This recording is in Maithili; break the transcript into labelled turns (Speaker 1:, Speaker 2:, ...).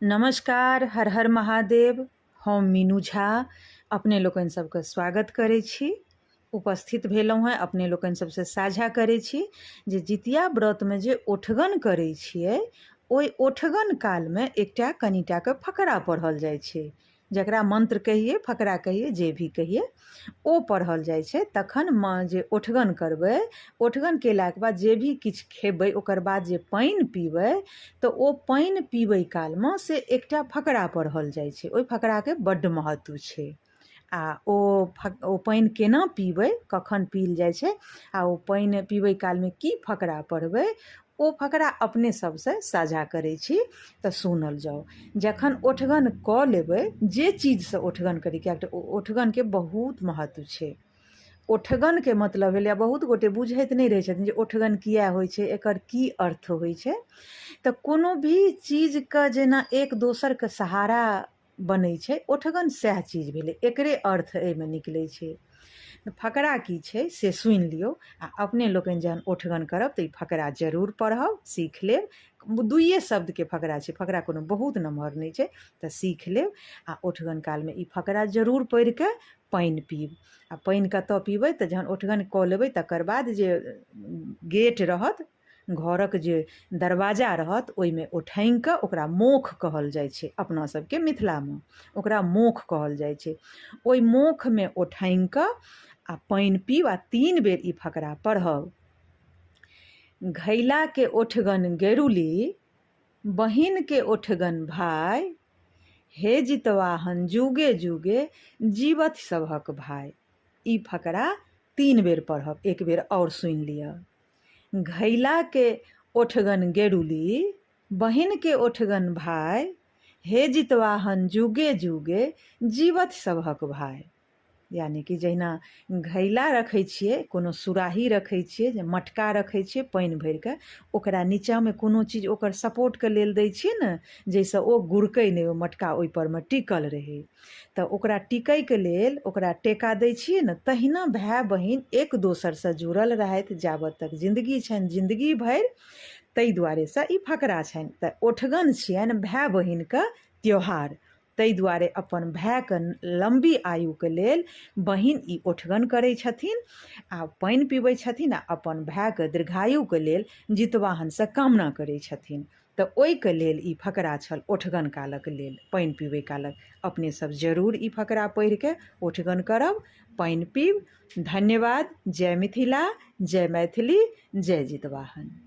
Speaker 1: नमस्कार, हर हर महादेव। हम मीनू झा अपने लोकनि सबके स्वागत करै छी। उपस्थित भेलहुँ हैं अपने लोकनि सबसँ साझा करै छी जे जितिया व्रतमे जे ओठगन करै छियै ओहि ओठगन कालमे एकटा कनिटाके फकरा पढ़ल जाइ छै, जकरा मंत्र कहिए, फकरा कहिए, जे भी कहिए, ओ पढ़ल जाइ छै। तखन जे ओठगन करबै, ओठगन केलाके बाद जे भी किछु खेबै ओकर बाद जे पानि पीबै तऽ ओ पानि पीबै कालमे से एकटा फकरा पढ़ल जाइ छै। ओहि फकराके बड्ड महत्व छै। ओ पानि केना पीबै, कखन पील जाइ छै, आ ओ पानि पीबै कालमे की फकरा पढ़बै, ओ फकरा अपने सबसँ साझा करै छी तऽ सुनल जाउ। जखन ओठगन कऽ लेबै, जे चीजसँ ओठगन करी, किएक तऽ ओठगनके बहुत महत्व छै। ओठगनके मतलब भेलै, बहुत गोटे बुझैत नहि रहै छथिन जे ओठगन किएक होइ छै, एकर की अर्थ होइ छै। तऽ कोनो भी चीजके जेना एक दोसरके सहारा बनै छै, ओठगन सएह चीज भेलै, एकरे अर्थ एहिमे निकलै छै। फकरा की छै से सुनि लियौ, आ अपने लोकनि जहन ओठगन करब तऽ ई फकरा जरूर पढ़ब, सीख लेब। दुइये शब्दके फकरा छै, फकरा कोनो बहुत नमहर नहि छै, तऽ सीख लेब। आ ओठगन कालमे ई फकरा जरूर पढ़ि कऽ पानि पीब। आ पानि कतऽ पीबै तऽ जहन ओठगन कऽ लेबै तकर बाद जे गेट रहत, घरक जे दरवाजा रहत, ओहिमे ओठैंग कऽ, ओकरा मोख कहल जाइ छै अपना सबके मिथिलामे, ओकरा मोख कहल जाइ छै। ओहि मोखमे ओठैंग कऽ आ पानि पीब, आ 3 बेर ई फकरा पढ़ब। घैलाके ओठगन गेरुली, बहिनके ओठगन भाय, हे जितवाहन जुगे जुगे जीवत सभक भाय। ई फकरा 3 बेर पढ़ब, एक बेर और सुनि लिअ। घैलाके ओठगन गेरुली, बहिनके ओठगन भाय, हे जितवाहन जुगे जुगे जीवत सभक भाय। यानी कि जहिना घैला रखै छियै, कोनो सुराही रखै छियै, जे मटका रखै छियै पानि भरिके, ओकरा नीचाँमे कोनो चीज ओकर सपोर्टके लेल दै छियै ने, जाहिसँ ओ गुड़कै नहि, ओ मटका ओहिपरमे टिकल रहै। तऽ ओकरा टिकैके लेल ओकरा टेका दै छियै ने, तहिना भाय बहिन एक दोसरसँ जुड़ल रहथि जाबत तक जिन्दगी छनि, जिन्दगी भरि। ताहि दुआरेसँ ई फकरा छनि। तऽ ओठगन छियनि भाय बहिनके त्यौहार, ताहि दुआरे अपन भायके लम्बी आयुके लेल बहिन ई ओठगन करै छथिन आ पानि पीबै छथिन, आ अपन भायके दीर्घायुके लेल जितवाहनसँ कामना करै छथिन। तऽ ओहिके लेल ई फकरा छल, ओठगन कालक लेल, पानि पीबै कालक। अपने सब जरूर ई फकरा पढ़िके ओठगन करब, पानि पीब। धन्यवाद। जय मिथिला, जय मैथिली, जय जितवाहन।